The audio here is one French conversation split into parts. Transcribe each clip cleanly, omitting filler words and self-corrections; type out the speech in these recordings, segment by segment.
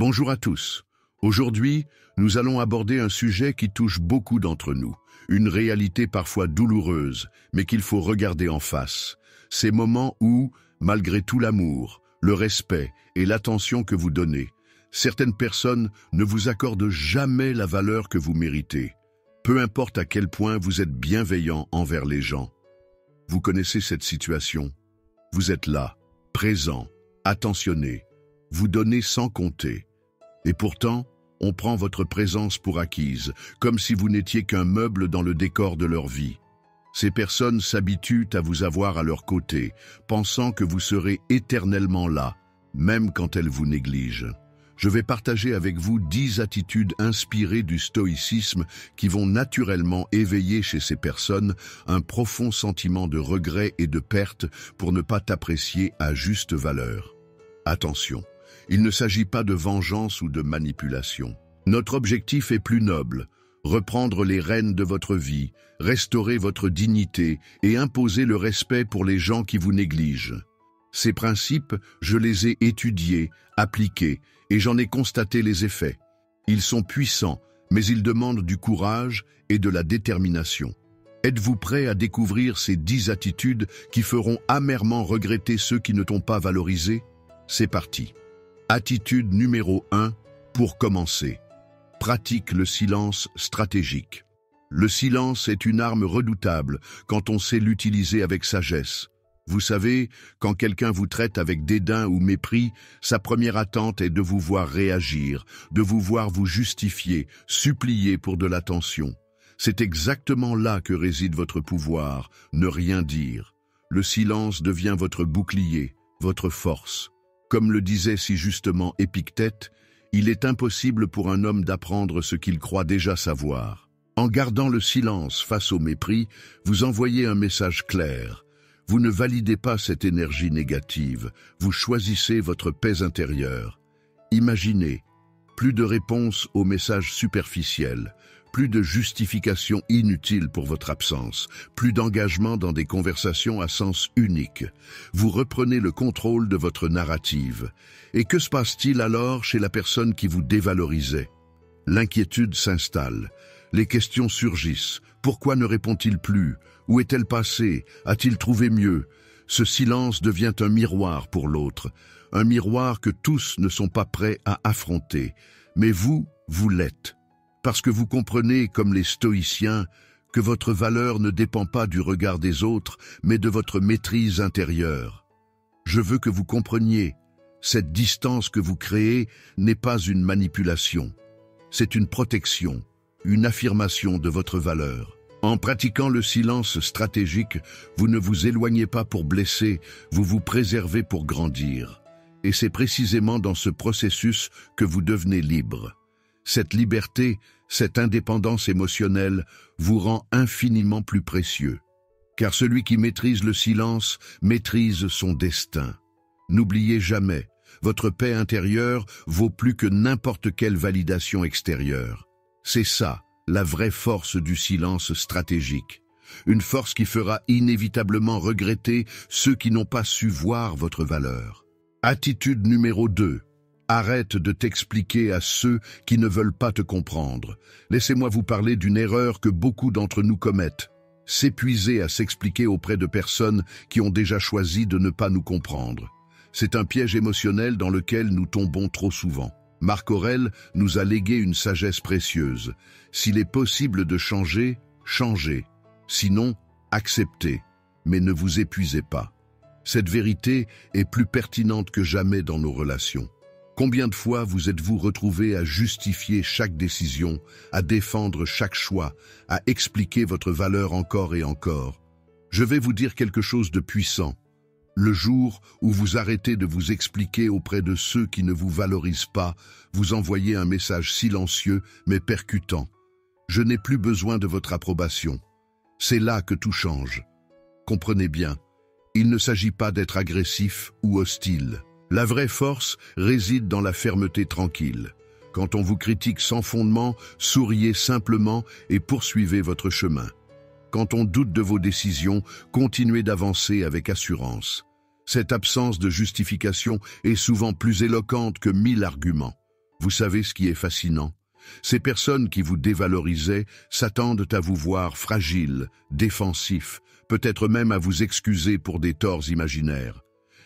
Bonjour à tous. Aujourd'hui, nous allons aborder un sujet qui touche beaucoup d'entre nous, une réalité parfois douloureuse, mais qu'il faut regarder en face. Ces moments où, malgré tout l'amour, le respect et l'attention que vous donnez, certaines personnes ne vous accordent jamais la valeur que vous méritez, peu importe à quel point vous êtes bienveillant envers les gens. Vous connaissez cette situation. Vous êtes là, présent, attentionné, vous donnez sans compter. Et pourtant, on prend votre présence pour acquise, comme si vous n'étiez qu'un meuble dans le décor de leur vie. Ces personnes s'habituent à vous avoir à leur côté, pensant que vous serez éternellement là, même quand elles vous négligent. Je vais partager avec vous 10 attitudes inspirées du stoïcisme qui vont naturellement éveiller chez ces personnes un profond sentiment de regret et de perte pour ne pas t'apprécier à juste valeur. Attention, il ne s'agit pas de vengeance ou de manipulation. Notre objectif est plus noble, reprendre les rênes de votre vie, restaurer votre dignité et imposer le respect pour les gens qui vous négligent. Ces principes, je les ai étudiés, appliqués, et j'en ai constaté les effets. Ils sont puissants, mais ils demandent du courage et de la détermination. Êtes-vous prêt à découvrir ces 10 attitudes qui feront amèrement regretter ceux qui ne t'ont pas valorisé? C'est parti. Attitude numéro 1, pour commencer. Pratique le silence stratégique. Le silence est une arme redoutable quand on sait l'utiliser avec sagesse. Vous savez, quand quelqu'un vous traite avec dédain ou mépris, sa première attente est de vous voir réagir, de vous voir vous justifier, supplier pour de l'attention. C'est exactement là que réside votre pouvoir, ne rien dire. Le silence devient votre bouclier, votre force. Comme le disait si justement Épictète, il est impossible pour un homme d'apprendre ce qu'il croit déjà savoir. En gardant le silence face au mépris, vous envoyez un message clair. Vous ne validez pas cette énergie négative, vous choisissez votre paix intérieure. Imaginez, plus de réponses aux messages superficiels, plus de justifications inutiles pour votre absence, plus d'engagement dans des conversations à sens unique. Vous reprenez le contrôle de votre narrative. Et que se passe-t-il alors chez la personne qui vous dévalorisait? L'inquiétude s'installe. Les questions surgissent. Pourquoi ne répond-il plus? Où est-elle passée? A-t-il trouvé mieux? Ce silence devient un miroir pour l'autre. Un miroir que tous ne sont pas prêts à affronter. Mais vous l'êtes. Parce que vous comprenez, comme les stoïciens, que votre valeur ne dépend pas du regard des autres, mais de votre maîtrise intérieure. Je veux que vous compreniez, cette distance que vous créez n'est pas une manipulation. C'est une protection, une affirmation de votre valeur. En pratiquant le silence stratégique, vous ne vous éloignez pas pour blesser, vous vous préservez pour grandir. Et c'est précisément dans ce processus que vous devenez libre. Cette liberté, cette indépendance émotionnelle vous rend infiniment plus précieux. Car celui qui maîtrise le silence maîtrise son destin. N'oubliez jamais, votre paix intérieure vaut plus que n'importe quelle validation extérieure. C'est ça, la vraie force du silence stratégique. Une force qui fera inévitablement regretter ceux qui n'ont pas su voir votre valeur. Attitude numéro 2. Arrête de t'expliquer à ceux qui ne veulent pas te comprendre. Laissez-moi vous parler d'une erreur que beaucoup d'entre nous commettent. S'épuiser à s'expliquer auprès de personnes qui ont déjà choisi de ne pas nous comprendre. C'est un piège émotionnel dans lequel nous tombons trop souvent. Marc Aurèle nous a légué une sagesse précieuse. S'il est possible de changer, changez. Sinon, acceptez. Mais ne vous épuisez pas. Cette vérité est plus pertinente que jamais dans nos relations. Combien de fois vous êtes-vous retrouvé à justifier chaque décision, à défendre chaque choix, à expliquer votre valeur encore et encore? Je vais vous dire quelque chose de puissant. Le jour où vous arrêtez de vous expliquer auprès de ceux qui ne vous valorisent pas, vous envoyez un message silencieux mais percutant. Je n'ai plus besoin de votre approbation. C'est là que tout change. Comprenez bien, il ne s'agit pas d'être agressif ou hostile. La vraie force réside dans la fermeté tranquille. Quand on vous critique sans fondement, souriez simplement et poursuivez votre chemin. Quand on doute de vos décisions, continuez d'avancer avec assurance. Cette absence de justification est souvent plus éloquente que 1000 arguments. Vous savez ce qui est fascinant? Ces personnes qui vous dévalorisaient s'attendent à vous voir fragile, défensif, peut-être même à vous excuser pour des torts imaginaires.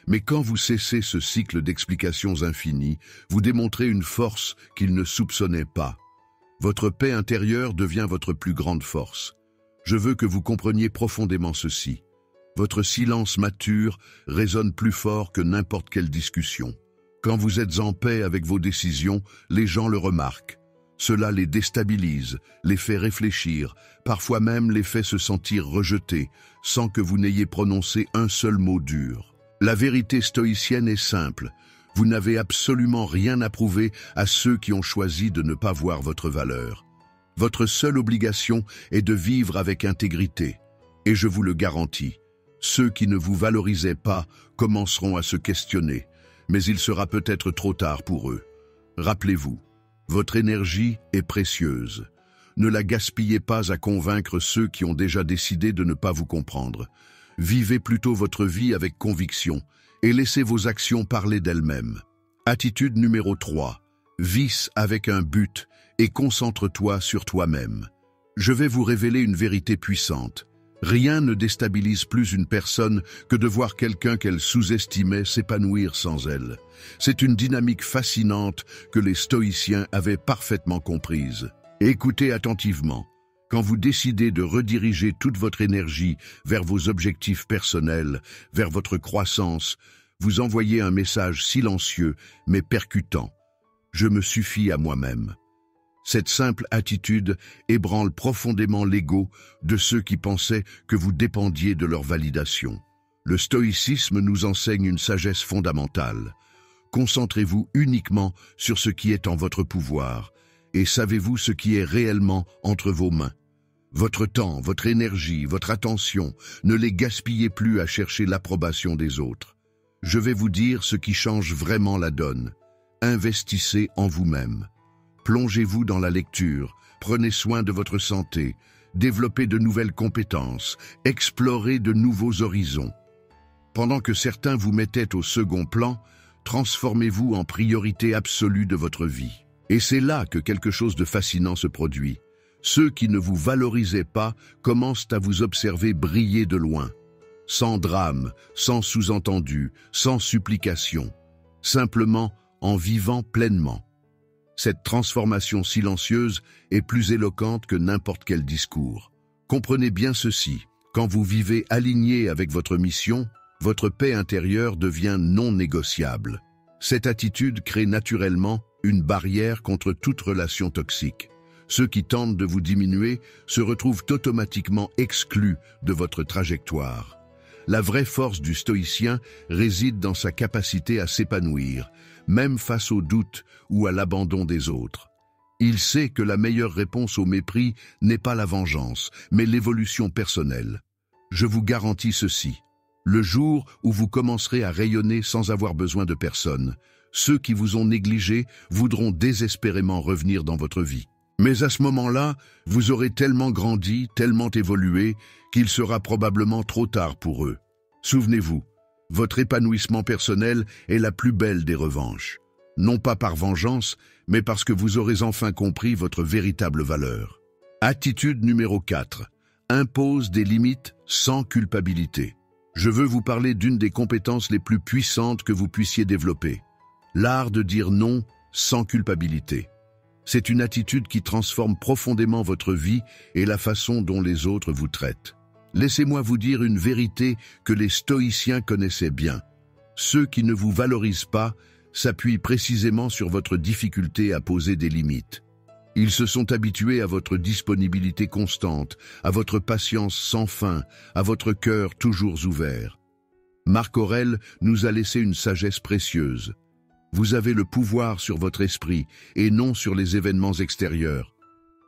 Mais quand vous cessez ce cycle d'explications infinies, vous démontrez une force qu'ils ne soupçonnaient pas. Votre paix intérieure devient votre plus grande force. Je veux que vous compreniez profondément ceci. Votre silence mature résonne plus fort que n'importe quelle discussion. Quand vous êtes en paix avec vos décisions, les gens le remarquent. Cela les déstabilise, les fait réfléchir, parfois même les fait se sentir rejetés, sans que vous n'ayez prononcé un seul mot dur. La vérité stoïcienne est simple. Vous n'avez absolument rien à prouver à ceux qui ont choisi de ne pas voir votre valeur. Votre seule obligation est de vivre avec intégrité. Et je vous le garantis, ceux qui ne vous valorisaient pas commenceront à se questionner, mais il sera peut-être trop tard pour eux. Rappelez-vous, votre énergie est précieuse. Ne la gaspillez pas à convaincre ceux qui ont déjà décidé de ne pas vous comprendre. Vivez plutôt votre vie avec conviction et laissez vos actions parler d'elles-mêmes. Attitude numéro 3. Vis avec un but et concentre-toi sur toi-même. Je vais vous révéler une vérité puissante. Rien ne déstabilise plus une personne que de voir quelqu'un qu'elle sous-estimait s'épanouir sans elle. C'est une dynamique fascinante que les stoïciens avaient parfaitement comprise. Écoutez attentivement. Quand vous décidez de rediriger toute votre énergie vers vos objectifs personnels, vers votre croissance, vous envoyez un message silencieux mais percutant. Je me suffis à moi-même. Cette simple attitude ébranle profondément l'ego de ceux qui pensaient que vous dépendiez de leur validation. Le stoïcisme nous enseigne une sagesse fondamentale. Concentrez-vous uniquement sur ce qui est en votre pouvoir, et savez-vous ce qui est réellement entre vos mains. Votre temps, votre énergie, votre attention, ne les gaspillez plus à chercher l'approbation des autres. Je vais vous dire ce qui change vraiment la donne. Investissez en vous-même. Plongez-vous dans la lecture, prenez soin de votre santé, développez de nouvelles compétences, explorez de nouveaux horizons. Pendant que certains vous mettaient au second plan, transformez-vous en priorité absolue de votre vie. Et c'est là que quelque chose de fascinant se produit. Ceux qui ne vous valorisaient pas commencent à vous observer briller de loin. Sans drame, sans sous-entendu, sans supplication. Simplement en vivant pleinement. Cette transformation silencieuse est plus éloquente que n'importe quel discours. Comprenez bien ceci, quand vous vivez aligné avec votre mission, votre paix intérieure devient non négociable. Cette attitude crée naturellement une barrière contre toute relation toxique. Ceux qui tentent de vous diminuer se retrouvent automatiquement exclus de votre trajectoire. La vraie force du stoïcien réside dans sa capacité à s'épanouir, même face au doute ou à l'abandon des autres. Il sait que la meilleure réponse au mépris n'est pas la vengeance, mais l'évolution personnelle. Je vous garantis ceci. Le jour où vous commencerez à rayonner sans avoir besoin de personne, ceux qui vous ont négligé voudront désespérément revenir dans votre vie. Mais à ce moment-là, vous aurez tellement grandi, tellement évolué, qu'il sera probablement trop tard pour eux. Souvenez-vous, votre épanouissement personnel est la plus belle des revanches. Non pas par vengeance, mais parce que vous aurez enfin compris votre véritable valeur. Attitude numéro 4. Impose des limites sans culpabilité. Je veux vous parler d'une des compétences les plus puissantes que vous puissiez développer. L'art de dire non sans culpabilité. C'est une attitude qui transforme profondément votre vie et la façon dont les autres vous traitent. Laissez-moi vous dire une vérité que les stoïciens connaissaient bien. Ceux qui ne vous valorisent pas s'appuient précisément sur votre difficulté à poser des limites. Ils se sont habitués à votre disponibilité constante, à votre patience sans fin, à votre cœur toujours ouvert. Marc Aurèle nous a laissé une sagesse précieuse. Vous avez le pouvoir sur votre esprit et non sur les événements extérieurs.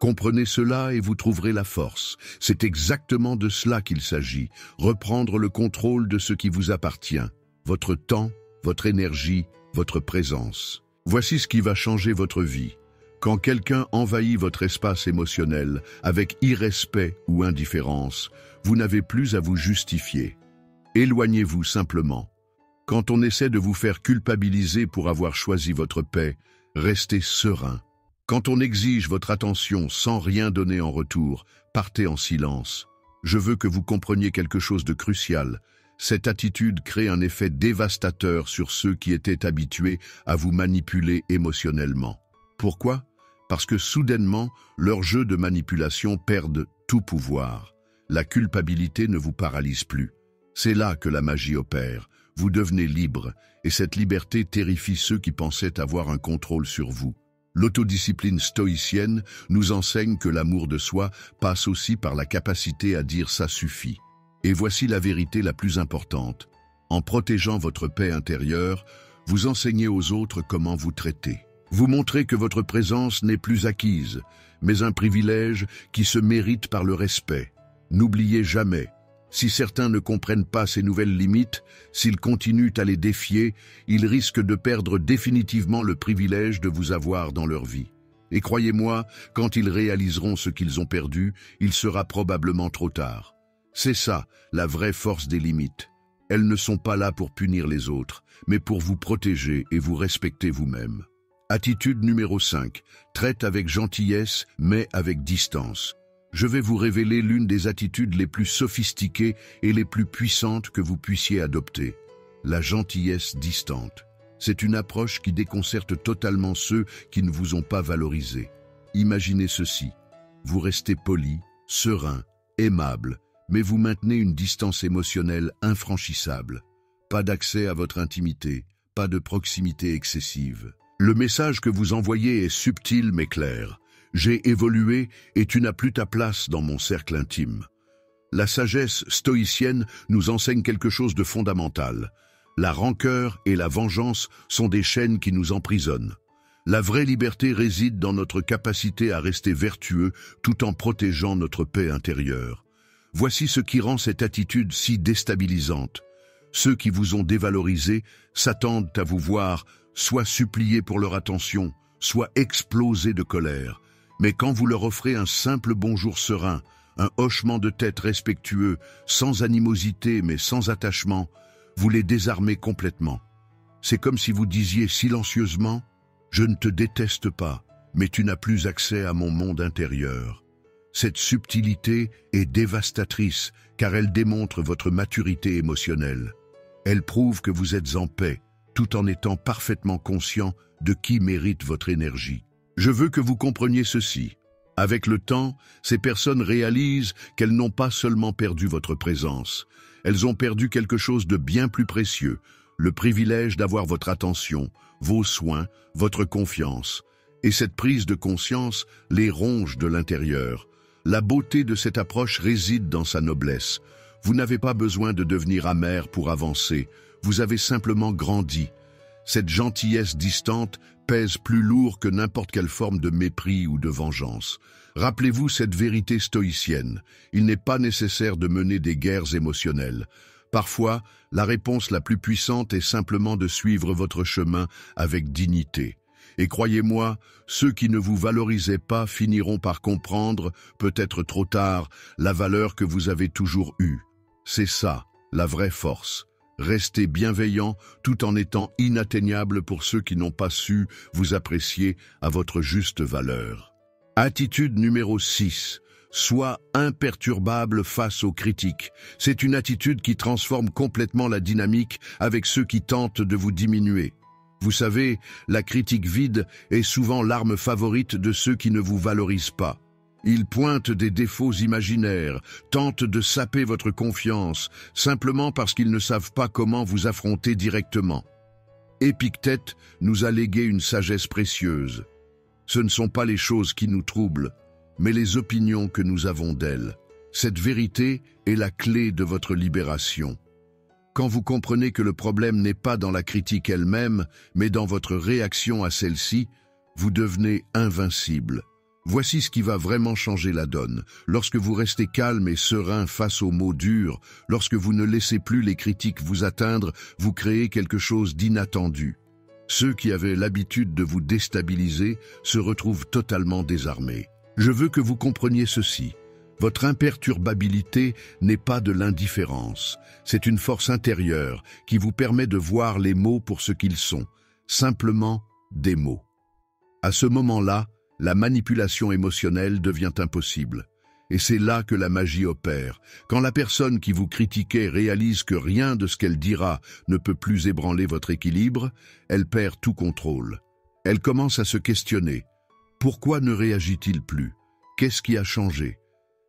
Comprenez cela et vous trouverez la force. C'est exactement de cela qu'il s'agit, reprendre le contrôle de ce qui vous appartient, votre temps, votre énergie, votre présence. Voici ce qui va changer votre vie. Quand quelqu'un envahit votre espace émotionnel avec irrespect ou indifférence, vous n'avez plus à vous justifier. Éloignez-vous simplement. Quand on essaie de vous faire culpabiliser pour avoir choisi votre paix, Restez serein. Quand on exige votre attention sans rien donner en retour, partez en silence. Je veux que vous compreniez quelque chose de crucial. Cette attitude crée un effet dévastateur sur ceux qui étaient habitués à vous manipuler émotionnellement. Pourquoi? Parce que soudainement, leur jeu de manipulation perd tout pouvoir. La culpabilité ne vous paralyse plus. C'est là que la magie opère. Vous devenez libre, et cette liberté terrifie ceux qui pensaient avoir un contrôle sur vous. L'autodiscipline stoïcienne nous enseigne que l'amour de soi passe aussi par la capacité à dire « ça suffit ». Et voici la vérité la plus importante. En protégeant votre paix intérieure, vous enseignez aux autres comment vous traiter. Vous montrez que votre présence n'est plus acquise, mais un privilège qui se mérite par le respect. N'oubliez jamais, si certains ne comprennent pas ces nouvelles limites, s'ils continuent à les défier, ils risquent de perdre définitivement le privilège de vous avoir dans leur vie. Et croyez-moi, quand ils réaliseront ce qu'ils ont perdu, il sera probablement trop tard. C'est ça, la vraie force des limites. Elles ne sont pas là pour punir les autres, mais pour vous protéger et vous respecter vous-même. Attitude numéro 5. Traite avec gentillesse, mais avec distance. Je vais vous révéler l'une des attitudes les plus sophistiquées et les plus puissantes que vous puissiez adopter. La gentillesse distante. C'est une approche qui déconcerte totalement ceux qui ne vous ont pas valorisé. Imaginez ceci. Vous restez poli, serein, aimable, mais vous maintenez une distance émotionnelle infranchissable. Pas d'accès à votre intimité, pas de proximité excessive. Le message que vous envoyez est subtil mais clair. J'ai évolué et tu n'as plus ta place dans mon cercle intime. La sagesse stoïcienne nous enseigne quelque chose de fondamental. La rancœur et la vengeance sont des chaînes qui nous emprisonnent. La vraie liberté réside dans notre capacité à rester vertueux tout en protégeant notre paix intérieure. Voici ce qui rend cette attitude si déstabilisante. Ceux qui vous ont dévalorisé s'attendent à vous voir soit supplier pour leur attention, soit exploser de colère. Mais quand vous leur offrez un simple bonjour serein, un hochement de tête respectueux, sans animosité mais sans attachement, vous les désarmez complètement. C'est comme si vous disiez silencieusement « Je ne te déteste pas, mais tu n'as plus accès à mon monde intérieur ». Cette subtilité est dévastatrice car elle démontre votre maturité émotionnelle. Elle prouve que vous êtes en paix, tout en étant parfaitement conscient de qui mérite votre énergie. Je veux que vous compreniez ceci. Avec le temps, ces personnes réalisent qu'elles n'ont pas seulement perdu votre présence, elles ont perdu quelque chose de bien plus précieux, le privilège d'avoir votre attention, vos soins, votre confiance. Et cette prise de conscience les ronge de l'intérieur. La beauté de cette approche réside dans sa noblesse. Vous n'avez pas besoin de devenir amer pour avancer, vous avez simplement grandi. Cette gentillesse distante pèse plus lourd que n'importe quelle forme de mépris ou de vengeance. Rappelez-vous cette vérité stoïcienne, il n'est pas nécessaire de mener des guerres émotionnelles. Parfois, la réponse la plus puissante est simplement de suivre votre chemin avec dignité. Et croyez-moi, ceux qui ne vous valorisaient pas finiront par comprendre, peut-être trop tard, la valeur que vous avez toujours eue. C'est ça, la vraie force. Restez bienveillant tout en étant inatteignable pour ceux qui n'ont pas su vous apprécier à votre juste valeur. Attitude numéro 6. Sois imperturbable face aux critiques. C'est une attitude qui transforme complètement la dynamique avec ceux qui tentent de vous diminuer. Vous savez, la critique vide est souvent l'arme favorite de ceux qui ne vous valorisent pas. Ils pointent des défauts imaginaires, tentent de saper votre confiance, simplement parce qu'ils ne savent pas comment vous affronter directement. Épictète nous a légué une sagesse précieuse. Ce ne sont pas les choses qui nous troublent, mais les opinions que nous avons d'elles. Cette vérité est la clé de votre libération. Quand vous comprenez que le problème n'est pas dans la critique elle-même, mais dans votre réaction à celle-ci, vous devenez invincible. Voici ce qui va vraiment changer la donne. Lorsque vous restez calme et serein face aux mots durs, lorsque vous ne laissez plus les critiques vous atteindre, vous créez quelque chose d'inattendu. Ceux qui avaient l'habitude de vous déstabiliser se retrouvent totalement désarmés. Je veux que vous compreniez ceci. Votre imperturbabilité n'est pas de l'indifférence, c'est une force intérieure qui vous permet de voir les mots pour ce qu'ils sont, simplement des mots. À ce moment-là, la manipulation émotionnelle devient impossible. Et c'est là que la magie opère. Quand la personne qui vous critiquait réalise que rien de ce qu'elle dira ne peut plus ébranler votre équilibre, elle perd tout contrôle. Elle commence à se questionner. Pourquoi ne réagit-il plus? Qu'est-ce qui a changé?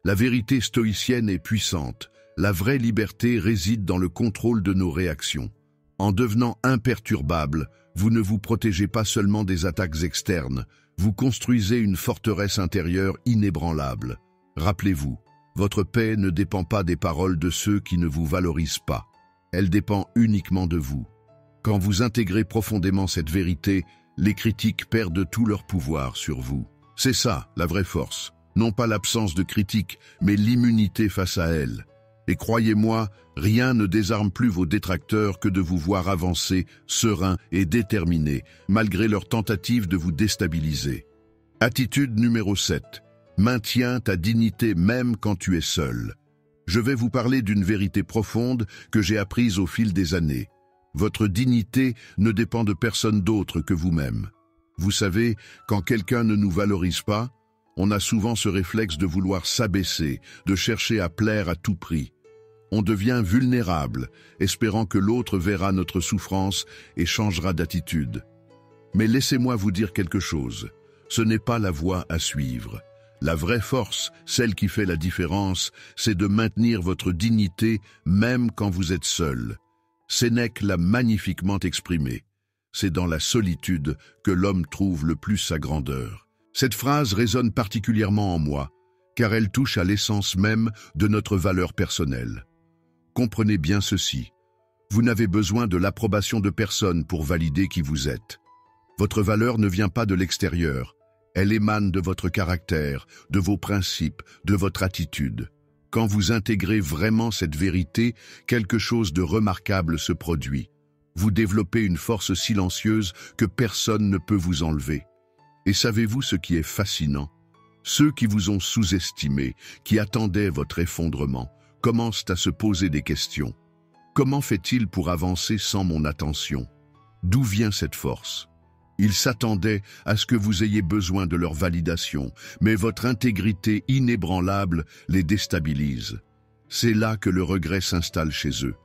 La vérité stoïcienne est puissante. La vraie liberté réside dans le contrôle de nos réactions. En devenant imperturbable, vous ne vous protégez pas seulement des attaques externes, vous construisez une forteresse intérieure inébranlable. Rappelez-vous, votre paix ne dépend pas des paroles de ceux qui ne vous valorisent pas. Elle dépend uniquement de vous. Quand vous intégrez profondément cette vérité, les critiques perdent tout leur pouvoir sur vous. C'est ça, la vraie force. Non pas l'absence de critiques, mais l'immunité face à elles. Et croyez-moi, rien ne désarme plus vos détracteurs que de vous voir avancer, serein et déterminé, malgré leurs tentatives de vous déstabiliser. Attitude numéro 7. Maintiens ta dignité même quand tu es seul. Je vais vous parler d'une vérité profonde que j'ai apprise au fil des années. Votre dignité ne dépend de personne d'autre que vous-même. Vous savez, quand quelqu'un ne nous valorise pas, on a souvent ce réflexe de vouloir s'abaisser, de chercher à plaire à tout prix. On devient vulnérable, espérant que l'autre verra notre souffrance et changera d'attitude. Mais laissez-moi vous dire quelque chose. Ce n'est pas la voie à suivre. La vraie force, celle qui fait la différence, c'est de maintenir votre dignité même quand vous êtes seul. Sénèque l'a magnifiquement exprimé. C'est dans la solitude que l'homme trouve le plus sa grandeur. Cette phrase résonne particulièrement en moi, car elle touche à l'essence même de notre valeur personnelle. Comprenez bien ceci. Vous n'avez besoin de l'approbation de personne pour valider qui vous êtes. Votre valeur ne vient pas de l'extérieur. Elle émane de votre caractère, de vos principes, de votre attitude. Quand vous intégrez vraiment cette vérité, quelque chose de remarquable se produit. Vous développez une force silencieuse que personne ne peut vous enlever. Et savez-vous ce qui est fascinant? Ceux qui vous ont sous-estimé, qui attendaient votre effondrement, commencent à se poser des questions. Comment fait-il pour avancer sans mon attention? D'où vient cette force? Ils s'attendaient à ce que vous ayez besoin de leur validation, mais votre intégrité inébranlable les déstabilise. C'est là que le regret s'installe chez eux.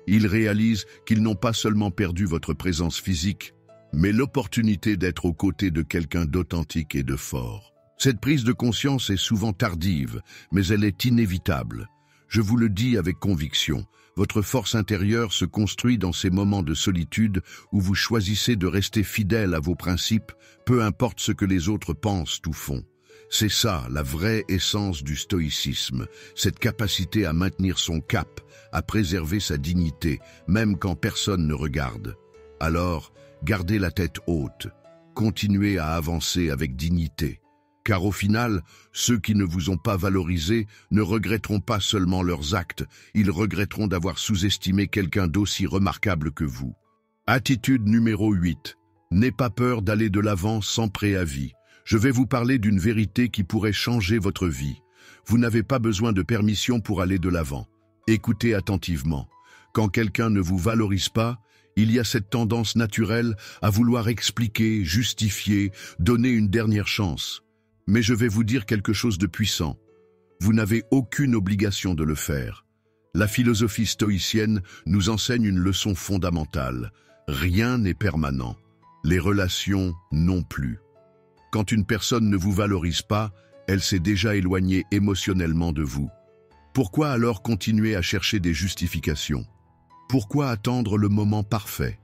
Ils réalisent qu'ils n'ont pas seulement perdu votre présence physique, mais l'opportunité d'être aux côtés de quelqu'un d'authentique et de fort. Cette prise de conscience est souvent tardive, mais elle est inévitable. Je vous le dis avec conviction, votre force intérieure se construit dans ces moments de solitude où vous choisissez de rester fidèle à vos principes, peu importe ce que les autres pensent ou font. C'est ça, la vraie essence du stoïcisme, cette capacité à maintenir son cap, à préserver sa dignité, même quand personne ne regarde. Alors, gardez la tête haute, continuez à avancer avec dignité. Car au final, ceux qui ne vous ont pas valorisé ne regretteront pas seulement leurs actes, ils regretteront d'avoir sous-estimé quelqu'un d'aussi remarquable que vous. Attitude numéro 8. N'aie pas peur d'aller de l'avant sans préavis. Je vais vous parler d'une vérité qui pourrait changer votre vie. Vous n'avez pas besoin de permission pour aller de l'avant. Écoutez attentivement. Quand quelqu'un ne vous valorise pas, il y a cette tendance naturelle à vouloir expliquer, justifier, donner une dernière chance. Mais je vais vous dire quelque chose de puissant. Vous n'avez aucune obligation de le faire. La philosophie stoïcienne nous enseigne une leçon fondamentale. Rien n'est permanent. Les relations non plus. Quand une personne ne vous valorise pas, elle s'est déjà éloignée émotionnellement de vous. Pourquoi alors continuer à chercher des justifications? Pourquoi attendre le moment parfait?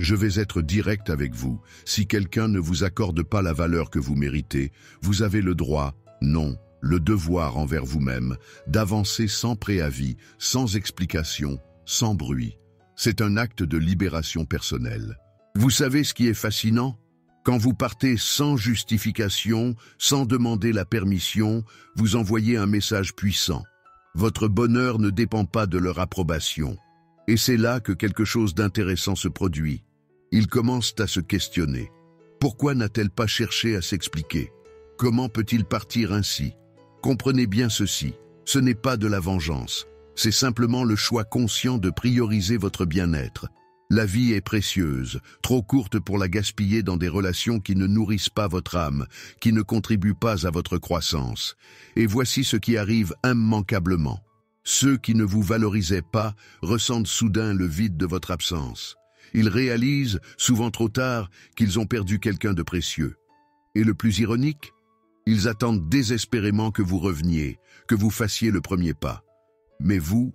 Je vais être direct avec vous. Si quelqu'un ne vous accorde pas la valeur que vous méritez, vous avez le droit, non, le devoir envers vous-même, d'avancer sans préavis, sans explication, sans bruit. C'est un acte de libération personnelle. Vous savez ce qui est fascinant? Quand vous partez sans justification, sans demander la permission, vous envoyez un message puissant. Votre bonheur ne dépend pas de leur approbation. Et c'est là que quelque chose d'intéressant se produit. Ils commencent à se questionner. Pourquoi n'a-t-elle pas cherché à s'expliquer? Comment peut-il partir ainsi? Comprenez bien ceci, ce n'est pas de la vengeance. C'est simplement le choix conscient de prioriser votre bien-être. La vie est précieuse, trop courte pour la gaspiller dans des relations qui ne nourrissent pas votre âme, qui ne contribuent pas à votre croissance. Et voici ce qui arrive immanquablement. Ceux qui ne vous valorisaient pas ressentent soudain le vide de votre absence. Ils réalisent, souvent trop tard, qu'ils ont perdu quelqu'un de précieux. Et le plus ironique, ils attendent désespérément que vous reveniez, que vous fassiez le premier pas. Mais vous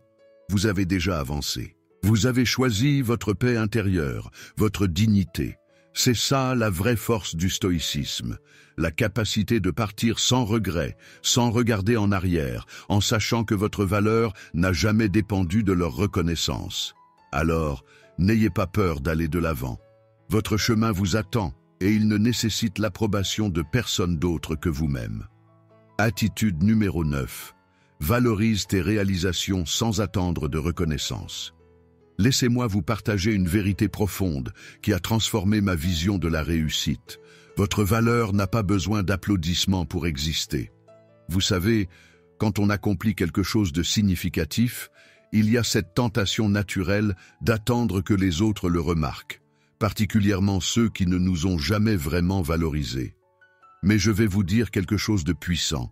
avez déjà avancé. Vous avez choisi votre paix intérieure, votre dignité. C'est ça la vraie force du stoïcisme, la capacité de partir sans regret, sans regarder en arrière, en sachant que votre valeur n'a jamais dépendu de leur reconnaissance. Alors, n'ayez pas peur d'aller de l'avant. Votre chemin vous attend et il ne nécessite l'approbation de personne d'autre que vous-même. Attitude numéro 9. Valorise tes réalisations sans attendre de reconnaissance. Laissez-moi vous partager une vérité profonde qui a transformé ma vision de la réussite. Votre valeur n'a pas besoin d'applaudissements pour exister. Vous savez, quand on accomplit quelque chose de significatif, il y a cette tentation naturelle d'attendre que les autres le remarquent, particulièrement ceux qui ne nous ont jamais vraiment valorisés. Mais je vais vous dire quelque chose de puissant.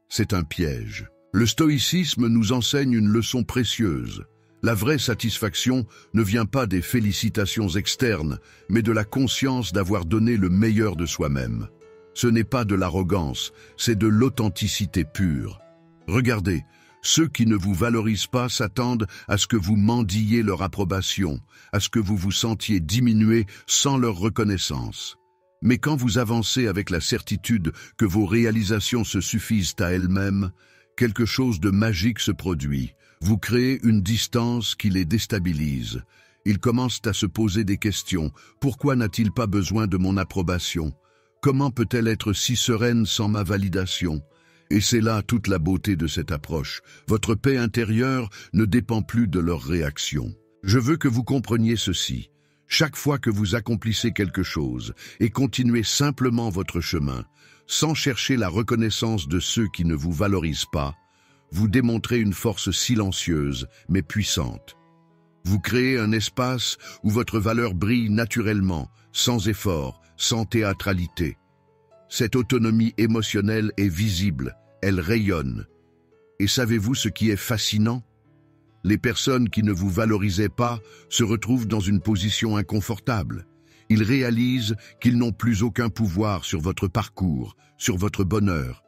C'est un piège. Le stoïcisme nous enseigne une leçon précieuse. La vraie satisfaction ne vient pas des félicitations externes, mais de la conscience d'avoir donné le meilleur de soi-même. Ce n'est pas de l'arrogance, c'est de l'authenticité pure. Regardez, ceux qui ne vous valorisent pas s'attendent à ce que vous mendiez leur approbation, à ce que vous vous sentiez diminué sans leur reconnaissance. Mais quand vous avancez avec la certitude que vos réalisations se suffisent à elles-mêmes, quelque chose de magique se produit. Vous créez une distance qui les déstabilise. Ils commencent à se poser des questions. Pourquoi n'a-t-il pas besoin de mon approbation? Comment peut-elle être si sereine sans ma validation? Et c'est là toute la beauté de cette approche. Votre paix intérieure ne dépend plus de leur réaction. Je veux que vous compreniez ceci. Chaque fois que vous accomplissez quelque chose et continuez simplement votre chemin, sans chercher la reconnaissance de ceux qui ne vous valorisent pas, vous démontrez une force silencieuse mais puissante. Vous créez un espace où votre valeur brille naturellement, sans effort, sans théâtralité. Cette autonomie émotionnelle est visible, elle rayonne. Et savez-vous ce qui est fascinant? Les personnes qui ne vous valorisaient pas se retrouvent dans une position inconfortable. Ils réalisent qu'ils n'ont plus aucun pouvoir sur votre parcours, sur votre bonheur.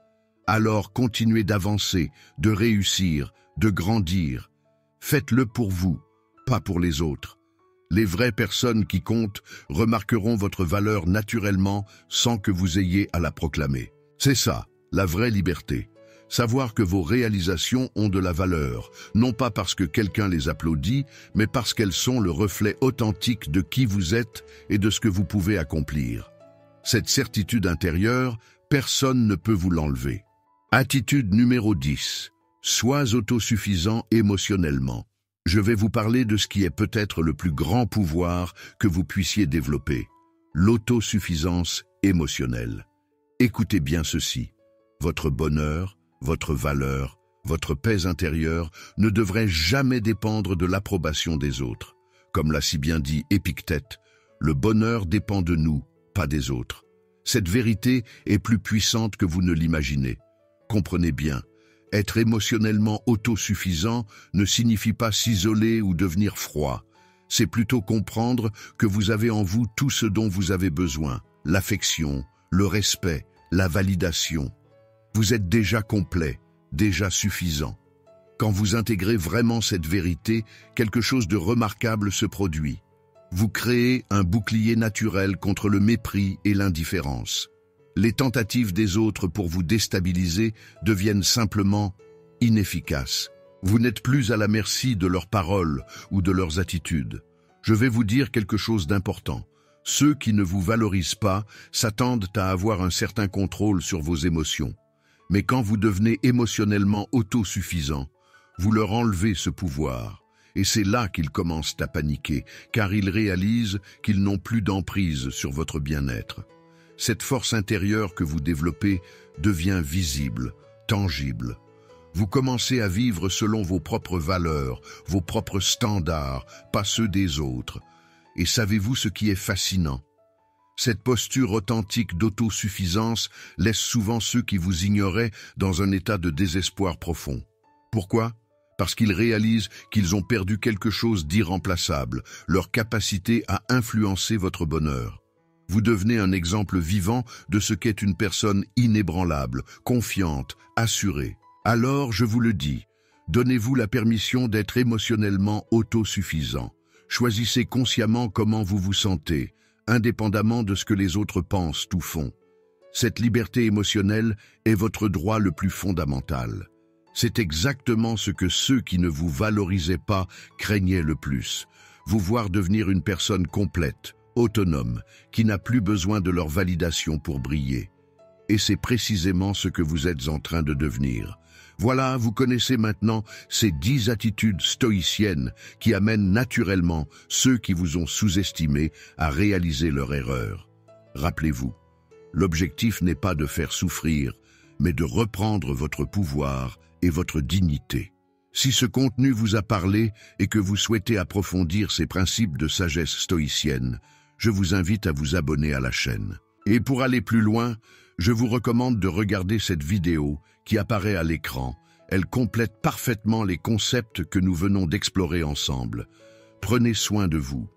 Alors continuez d'avancer, de réussir, de grandir. Faites-le pour vous, pas pour les autres. Les vraies personnes qui comptent remarqueront votre valeur naturellement sans que vous ayez à la proclamer. C'est ça, la vraie liberté. Savoir que vos réalisations ont de la valeur, non pas parce que quelqu'un les applaudit, mais parce qu'elles sont le reflet authentique de qui vous êtes et de ce que vous pouvez accomplir. Cette certitude intérieure, personne ne peut vous l'enlever. Attitude numéro 10. Sois autosuffisant émotionnellement. Je vais vous parler de ce qui est peut-être le plus grand pouvoir que vous puissiez développer, l'autosuffisance émotionnelle. Écoutez bien ceci. Votre bonheur, votre valeur, votre paix intérieure ne devrait jamais dépendre de l'approbation des autres. Comme l'a si bien dit Épictète, le bonheur dépend de nous, pas des autres. Cette vérité est plus puissante que vous ne l'imaginez. Comprenez bien, être émotionnellement autosuffisant ne signifie pas s'isoler ou devenir froid. C'est plutôt comprendre que vous avez en vous tout ce dont vous avez besoin, l'affection, le respect, la validation. Vous êtes déjà complet, déjà suffisant. Quand vous intégrez vraiment cette vérité, quelque chose de remarquable se produit. Vous créez un bouclier naturel contre le mépris et l'indifférence. Les tentatives des autres pour vous déstabiliser deviennent simplement inefficaces. Vous n'êtes plus à la merci de leurs paroles ou de leurs attitudes. Je vais vous dire quelque chose d'important. Ceux qui ne vous valorisent pas s'attendent à avoir un certain contrôle sur vos émotions. Mais quand vous devenez émotionnellement autosuffisant, vous leur enlevez ce pouvoir. Et c'est là qu'ils commencent à paniquer, car ils réalisent qu'ils n'ont plus d'emprise sur votre bien-être. Cette force intérieure que vous développez devient visible, tangible. Vous commencez à vivre selon vos propres valeurs, vos propres standards, pas ceux des autres. Et savez-vous ce qui est fascinant? Cette posture authentique d'autosuffisance laisse souvent ceux qui vous ignoraient dans un état de désespoir profond. Pourquoi? Parce qu'ils réalisent qu'ils ont perdu quelque chose d'irremplaçable, leur capacité à influencer votre bonheur. Vous devenez un exemple vivant de ce qu'est une personne inébranlable, confiante, assurée. Alors, je vous le dis, donnez-vous la permission d'être émotionnellement autosuffisant. Choisissez consciemment comment vous vous sentez, indépendamment de ce que les autres pensent ou font. Cette liberté émotionnelle est votre droit le plus fondamental. C'est exactement ce que ceux qui ne vous valorisaient pas craignaient le plus. Vous voir devenir une personne complète, autonome, qui n'a plus besoin de leur validation pour briller. Et c'est précisément ce que vous êtes en train de devenir. Voilà, vous connaissez maintenant ces 10 attitudes stoïciennes qui amènent naturellement ceux qui vous ont sous-estimé à réaliser leur erreur. Rappelez-vous, l'objectif n'est pas de faire souffrir, mais de reprendre votre pouvoir et votre dignité. Si ce contenu vous a parlé et que vous souhaitez approfondir ces principes de sagesse stoïcienne, je vous invite à vous abonner à la chaîne. Et pour aller plus loin, je vous recommande de regarder cette vidéo qui apparaît à l'écran. Elle complète parfaitement les concepts que nous venons d'explorer ensemble. Prenez soin de vous.